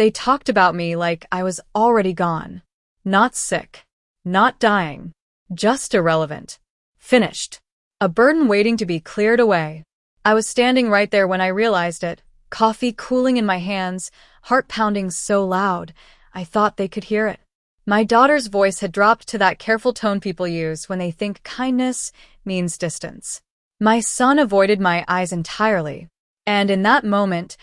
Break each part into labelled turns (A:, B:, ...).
A: They talked about me like I was already gone. Not sick. Not dying. Just irrelevant. Finished. A burden waiting to be cleared away. I was standing right there when I realized it, coffee cooling in my hands, heart pounding so loud, I thought they could hear it. My daughter's voice had dropped to that careful tone people use when they think kindness means distance. My son avoided my eyes entirely, and in that moment,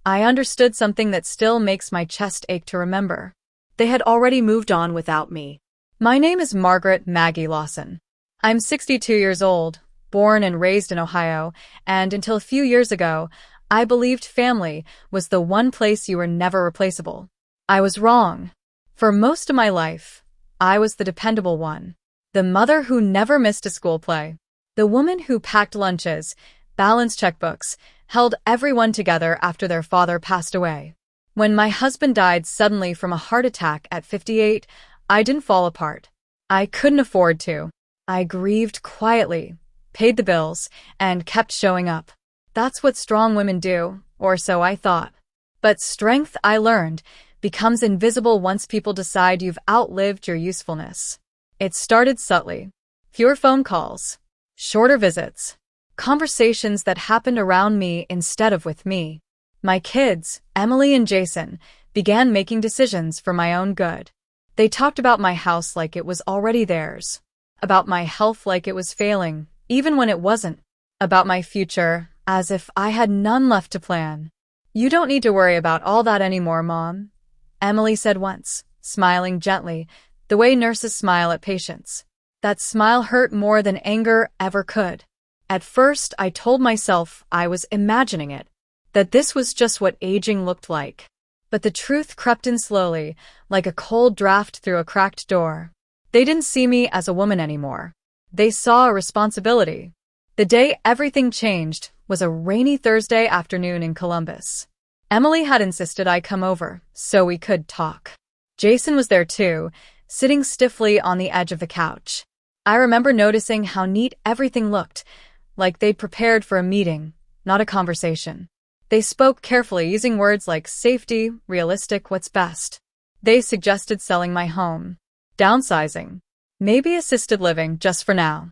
A: I understood something that still makes my chest ache to remember. They had already moved on without me. My name is Margaret Maggie Lawson. I'm 62 years old, born and raised in Ohio, and until a few years ago, I believed family was the one place you were never replaceable. I was wrong. For most of my life, I was the dependable one. The mother who never missed a school play. The woman who packed lunches, balanced checkbooks, held everyone together after their father passed away. When my husband died suddenly from a heart attack at 58, I didn't fall apart. I couldn't afford to. I grieved quietly, paid the bills, and kept showing up. That's what strong women do, or so I thought. But strength, I learned, becomes invisible once people decide you've outlived your usefulness. It started subtly. Fewer phone calls, shorter visits, conversations that happened around me instead of with me. My kids, Emily and Jason, began making decisions for my own good. They talked about my house like it was already theirs, about my health like it was failing, even when it wasn't, about my future as if I had none left to plan. "You don't need to worry about all that anymore, Mom," Emily said once, smiling gently, the way nurses smile at patients. That smile hurt more than anger ever could. At first, I told myself I was imagining it, that this was just what aging looked like. But the truth crept in slowly, like a cold draft through a cracked door. They didn't see me as a woman anymore. They saw a responsibility. The day everything changed was a rainy Thursday afternoon in Columbus. Emily had insisted I come over so we could talk. Jason was there too, sitting stiffly on the edge of the couch. I remember noticing how neat everything looked, like they'd prepared for a meeting, not a conversation. They spoke carefully, using words like safety, realistic, what's best. They suggested selling my home, downsizing, maybe assisted living just for now.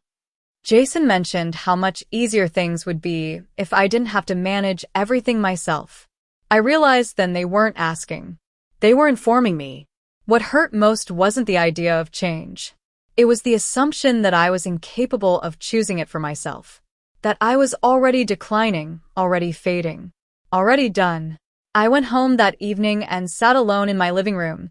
A: Jason mentioned how much easier things would be if I didn't have to manage everything myself. I realized then they weren't asking. They were informing me. What hurt most wasn't the idea of change. It was the assumption that I was incapable of choosing it for myself. That I was already declining, already fading, already done. I went home that evening and sat alone in my living room,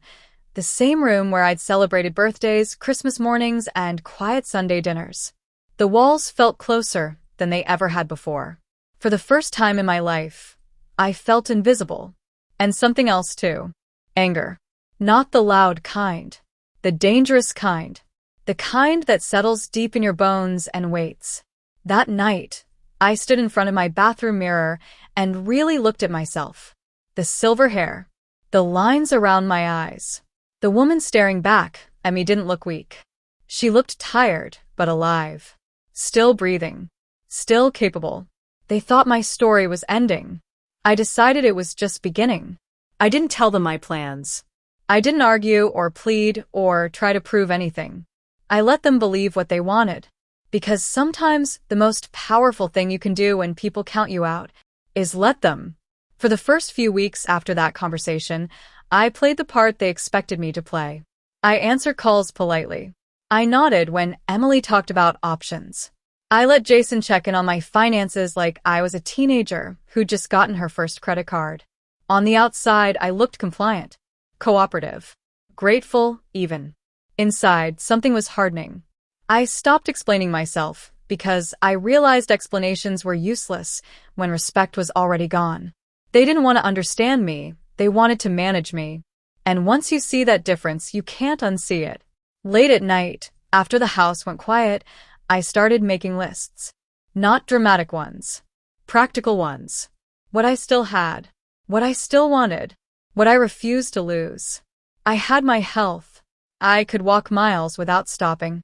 A: the same room where I'd celebrated birthdays, Christmas mornings, and quiet Sunday dinners. The walls felt closer than they ever had before. For the first time in my life, I felt invisible. And something else too. Anger. Not the loud kind. The dangerous kind. The kind that settles deep in your bones and waits. That night, I stood in front of my bathroom mirror and really looked at myself. The silver hair. The lines around my eyes. The woman staring back at me didn't look weak. She looked tired, but alive. Still breathing. Still capable. They thought my story was ending. I decided it was just beginning. I didn't tell them my plans. I didn't argue or plead or try to prove anything. I let them believe what they wanted. Because sometimes the most powerful thing you can do when people count you out is let them. For the first few weeks after that conversation, I played the part they expected me to play. I answered calls politely. I nodded when Emily talked about options. I let Jason check in on my finances like I was a teenager who'd just gotten her first credit card. On the outside, I looked compliant, cooperative, grateful, even. Inside, something was hardening. I stopped explaining myself because I realized explanations were useless when respect was already gone. They didn't want to understand me, they wanted to manage me. And once you see that difference, you can't unsee it. Late at night, after the house went quiet, I started making lists. Not dramatic ones. Practical ones. What I still had. What I still wanted. What I refused to lose. I had my health. I could walk miles without stopping.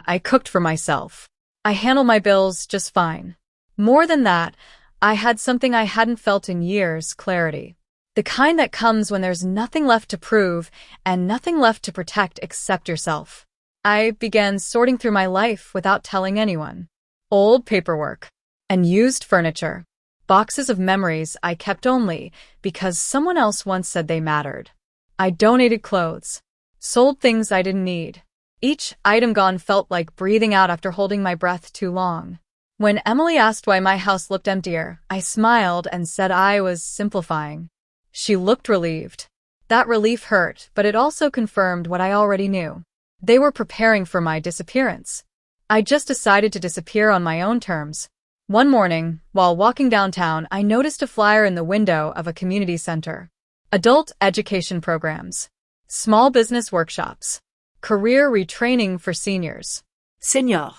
A: I cooked for myself. I handled my bills just fine. More than that, I had something I hadn't felt in years, clarity. The kind that comes when there's nothing left to prove and nothing left to protect except yourself. I began sorting through my life without telling anyone. Old paperwork and used furniture. Boxes of memories I kept only because someone else once said they mattered. I donated clothes, sold things I didn't need. Each item gone felt like breathing out after holding my breath too long. When Emily asked why my house looked emptier, I smiled and said I was simplifying. She looked relieved. That relief hurt, but it also confirmed what I already knew. They were preparing for my disappearance. I just decided to disappear on my own terms. One morning, while walking downtown, I noticed a flyer in the window of a community center. Adult education programs, small business workshops, career retraining for seniors.
B: Senior.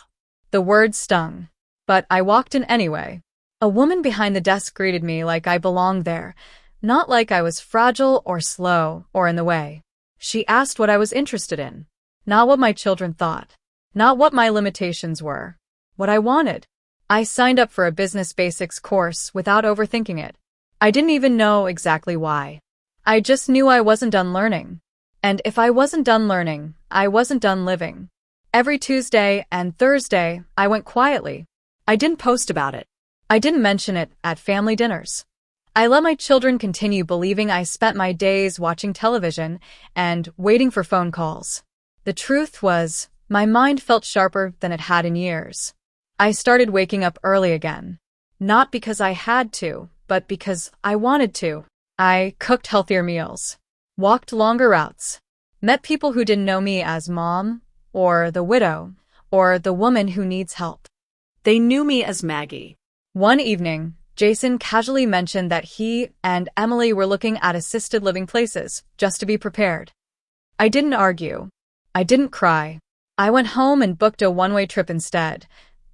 A: The word stung, but I walked in anyway. A woman behind the desk greeted me like I belonged there, not like I was fragile or slow or in the way. She asked what I was interested in, not what my children thought, not what my limitations were, what I wanted. I signed up for a business basics course without overthinking it. I didn't even know exactly why. I just knew I wasn't done learning. And if I wasn't done learning, I wasn't done living. Every Tuesday and Thursday, I went quietly. I didn't post about it. I didn't mention it at family dinners. I let my children continue believing I spent my days watching television and waiting for phone calls. The truth was, my mind felt sharper than it had in years. I started waking up early again. Not because I had to, but because I wanted to. I cooked healthier meals, walked longer routes, met people who didn't know me as mom, or the widow, or the woman who needs help.
B: They knew me as Maggie.
A: One evening, Jason casually mentioned that he and Emily were looking at assisted living places, just to be prepared. I didn't argue. I didn't cry. I went home and booked a one-way trip instead.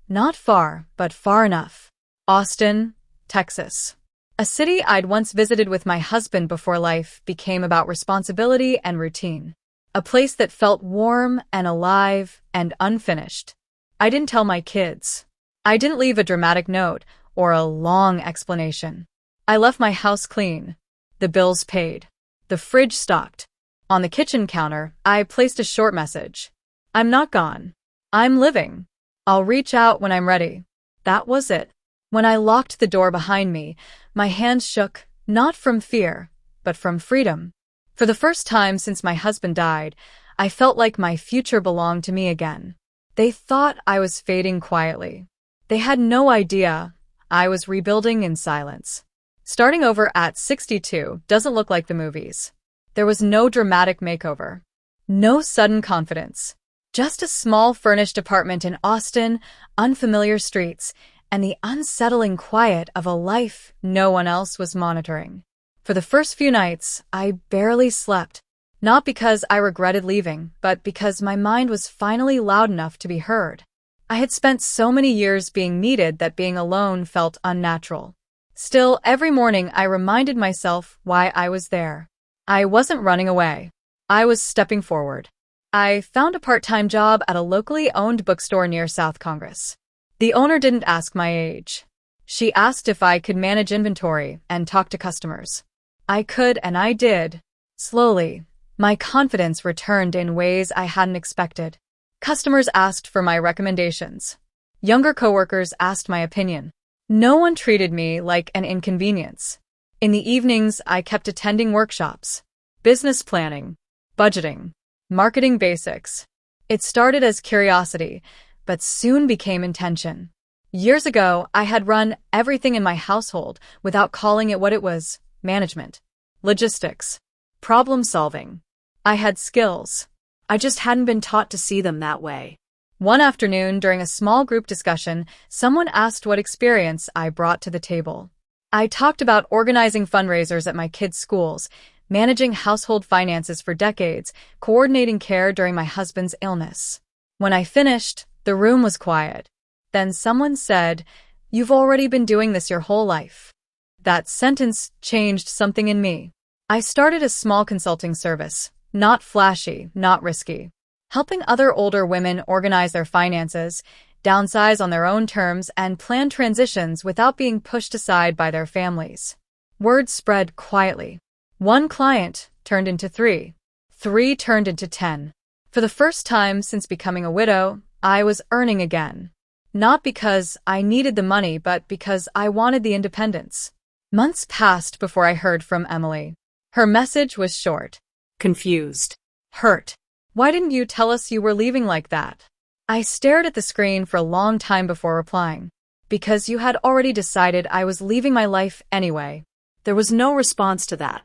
A: Not far, but far enough. Austin, Texas. A city I'd once visited with my husband before life became about responsibility and routine. A place that felt warm and alive and unfinished. I didn't tell my kids. I didn't leave a dramatic note or a long explanation. I left my house clean, the bills paid, the fridge stocked. On the kitchen counter, I placed a short message. I'm not gone. I'm living. I'll reach out when I'm ready. That was it. When I locked the door behind me, my hands shook, not from fear, but from freedom. For the first time since my husband died, I felt like my future belonged to me again. They thought I was fading quietly. They had no idea I was rebuilding in silence. Starting over at 62 doesn't look like the movies. There was no dramatic makeover. No sudden confidence. Just a small furnished apartment in Austin, unfamiliar streets, and the unsettling quiet of a life no one else was monitoring. For the first few nights, I barely slept. Not because I regretted leaving, but because my mind was finally loud enough to be heard. I had spent so many years being needed that being alone felt unnatural. Still, every morning I reminded myself why I was there. I wasn't running away. I was stepping forward. I found a part-time job at a locally owned bookstore near South Congress. The owner didn't ask my age. She asked if I could manage inventory and talk to customers. I could, and I did. Slowly, my confidence returned in ways I hadn't expected. Customers asked for my recommendations. Younger coworkers asked my opinion. No one treated me like an inconvenience. In the evenings, I kept attending workshops. Business planning, budgeting, marketing basics. It started as curiosity, but soon became intention. Years ago, I had run everything in my household without calling it what it was: management, logistics, problem solving. I had skills.
B: I just hadn't been taught to see them that way.
A: One afternoon, during a small group discussion, someone asked what experience I brought to the table. I talked about organizing fundraisers at my kids' schools, managing household finances for decades, coordinating care during my husband's illness. When I finished, the room was quiet. Then someone said, "You've already been doing this your whole life." That sentence changed something in me. I started a small consulting service, not flashy, not risky, helping other older women organize their finances, downsize on their own terms, and plan transitions without being pushed aside by their families. Word spread quietly. One client turned into three. Three turned into 10. For the first time since becoming a widow, I was earning again. Not because I needed the money, but because I wanted the independence. Months passed before I heard from Emily. Her message was short.
B: Confused.
A: Hurt. Why didn't you tell us you were leaving like that? I stared at the screen for a long time before replying. Because you had already decided I was leaving my life anyway.
B: There was no response to that.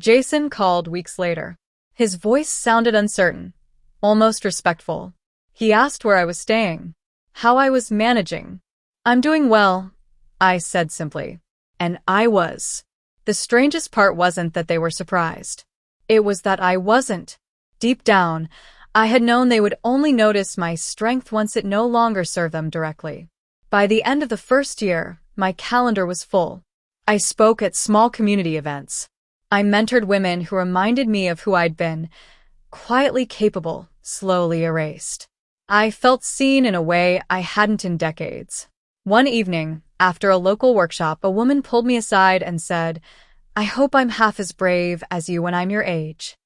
A: Jason called weeks later. His voice sounded uncertain, almost respectful. He asked where I was staying, how I was managing. I'm doing well, I said simply.
B: And I was.
A: The strangest part wasn't that they were surprised. It was that I wasn't. Deep down, I had known they would only notice my strength once it no longer served them directly. By the end of the first year, my calendar was full. I spoke at small community events. I mentored women who reminded me of who I'd been, quietly capable, slowly erased. I felt seen in a way I hadn't in decades. One evening, after a local workshop, a woman pulled me aside and said, "I hope I'm half as brave as you when I'm your age."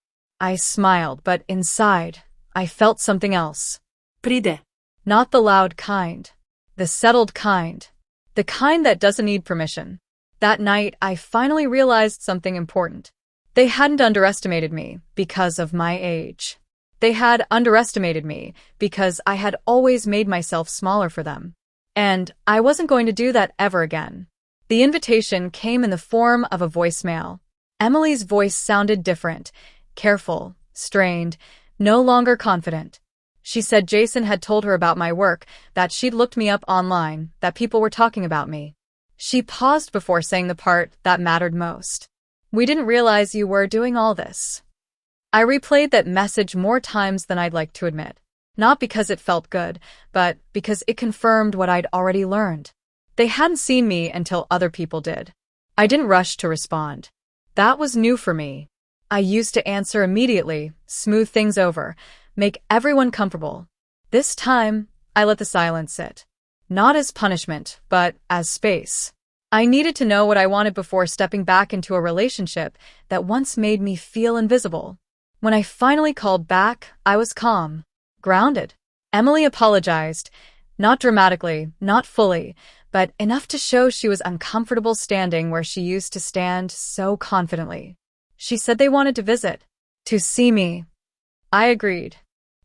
A: I smiled, but inside, I felt something else.
B: Pride.
A: Not the loud kind. The settled kind. The kind that doesn't need permission. That night, I finally realized something important. They hadn't underestimated me because of my age. They had underestimated me because I had always made myself smaller for them. And I wasn't going to do that ever again. The invitation came in the form of a voicemail. Emily's voice sounded different, careful, strained, no longer confident. She said Jason had told her about my work, that she'd looked me up online, that people were talking about me. She paused before saying the part that mattered most. "We didn't realize you were doing all this." I replayed that message more times than I'd like to admit. Not because it felt good, but because it confirmed what I'd already learned. They hadn't seen me until other people did. I didn't rush to respond. That was new for me. I used to answer immediately, smooth things over, make everyone comfortable. This time, I let the silence sit. Not as punishment, but as space. I needed to know what I wanted before stepping back into a relationship that once made me feel invisible. When I finally called back, I was calm, grounded. Emily apologized, not dramatically, not fully, but enough to show she was uncomfortable standing where she used to stand so confidently. She said they wanted to visit, to see me. I agreed.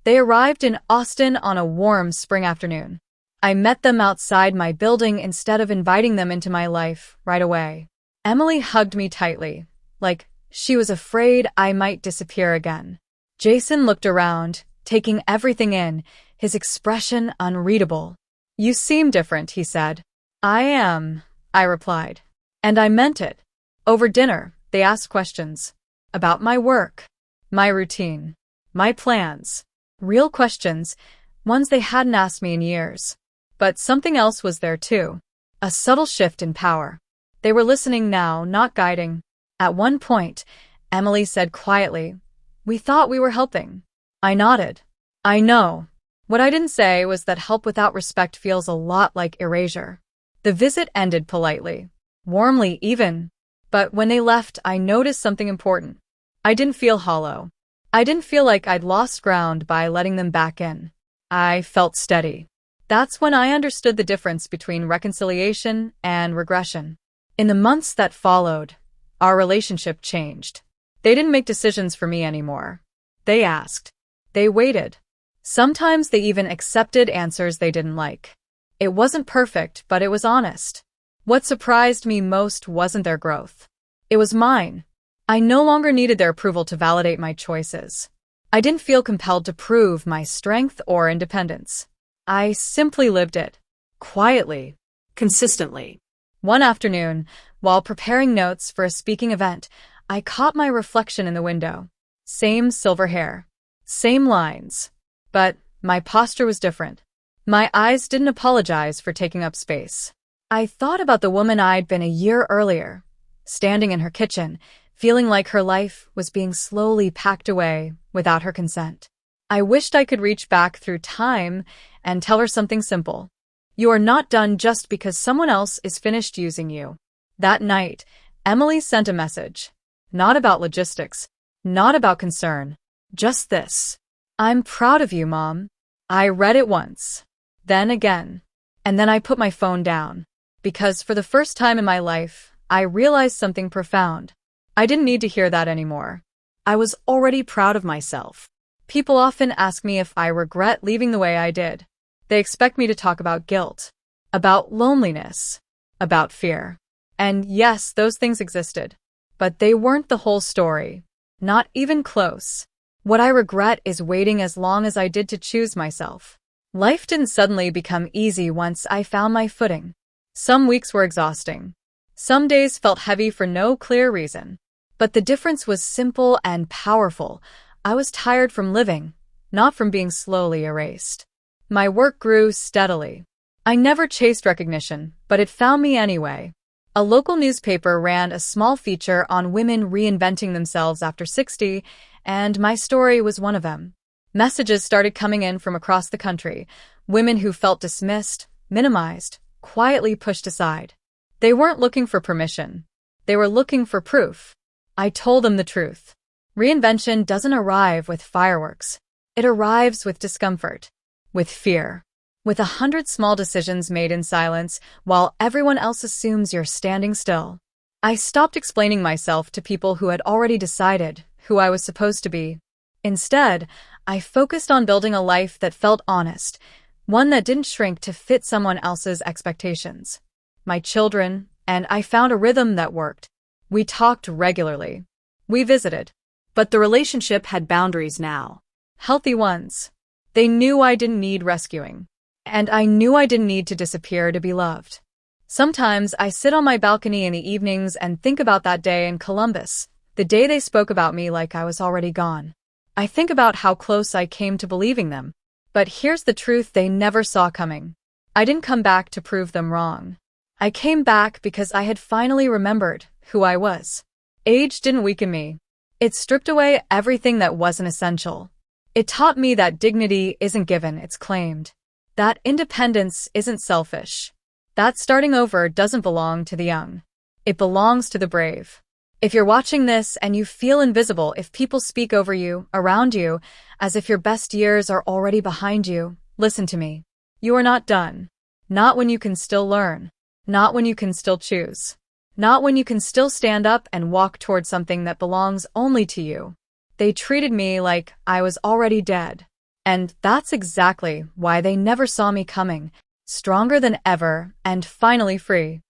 A: They arrived in Austin on a warm spring afternoon. I met them outside my building instead of inviting them into my life right away. Emily hugged me tightly, like she was afraid I might disappear again. Jason looked around, taking everything in, his expression unreadable. "You seem different," he said. "I am," I replied. And I meant it. Over dinner, they asked questions. About my work, my routine, my plans. Real questions, ones they hadn't asked me in years. But something else was there too. A subtle shift in power. They were listening now, not guiding. At one point, Emily said quietly, "We thought we were helping." I nodded. I know. What I didn't say was that help without respect feels a lot like erasure. The visit ended politely, warmly even. But when they left, I noticed something important. I didn't feel hollow. I didn't feel like I'd lost ground by letting them back in. I felt steady. That's when I understood the difference between reconciliation and regression. In the months that followed, our relationship changed. They didn't make decisions for me anymore. They asked. They waited. Sometimes they even accepted answers they didn't like. It wasn't perfect, but it was honest. What surprised me most wasn't their growth. It was mine. I no longer needed their approval to validate my choices. I didn't feel compelled to prove my strength or independence. I simply lived it. Quietly.
B: Consistently.
A: One afternoon, while preparing notes for a speaking event, I caught my reflection in the window. Same silver hair. Same lines. But my posture was different. My eyes didn't apologize for taking up space. I thought about the woman I'd been a year earlier, standing in her kitchen, feeling like her life was being slowly packed away without her consent. I wished I could reach back through time and tell her something simple. You are not done just because someone else is finished using you. That night, Emily sent a message. Not about logistics. Not about concern. Just this. I'm proud of you, Mom. I read it once. Then again. And then I put my phone down. Because for the first time in my life, I realized something profound. I didn't need to hear that anymore.
B: I was already proud of myself.
A: People often ask me if I regret leaving the way I did. They expect me to talk about guilt, about loneliness, about fear. And yes, those things existed. But they weren't the whole story. Not even close. What I regret is waiting as long as I did to choose myself. Life didn't suddenly become easy once I found my footing. Some weeks were exhausting. Some days felt heavy for no clear reason. But the difference was simple and powerful. I was tired from living, not from being slowly erased. My work grew steadily. I never chased recognition, but it found me anyway. A local newspaper ran a small feature on women reinventing themselves after 60, and my story was one of them. Messages started coming in from across the country, women who felt dismissed, minimized, quietly pushed aside. They weren't looking for permission. They were looking for proof. I told them the truth. Reinvention doesn't arrive with fireworks. It arrives with discomfort, with fear, with 100 small decisions made in silence while everyone else assumes you're standing still. I stopped explaining myself to people who had already decided who I was supposed to be. Instead, I focused on building a life that felt honest, one that didn't shrink to fit someone else's expectations. My children, and I found a rhythm that worked. We talked regularly. We visited.
B: But the relationship had boundaries now.
A: Healthy ones. They knew I didn't need rescuing. And I knew I didn't need to disappear to be loved. Sometimes I sit on my balcony in the evenings and think about that day in Columbus, the day they spoke about me like I was already gone. I think about how close I came to believing them. But here's the truth they never saw coming. I didn't come back to prove them wrong. I came back because I had finally remembered who I was. Age didn't weaken me. It stripped away everything that wasn't essential. It taught me that dignity isn't given, it's claimed. That independence isn't selfish. That starting over doesn't belong to the young. It belongs to the brave. If you're watching this and you feel invisible, if people speak over you, around you, as if your best years are already behind you, listen to me. You are not done. Not when you can still learn. Not when you can still choose. Not when you can still stand up and walk toward something that belongs only to you. They treated me like I was already dead. And that's exactly why they never saw me coming, stronger than ever and finally free.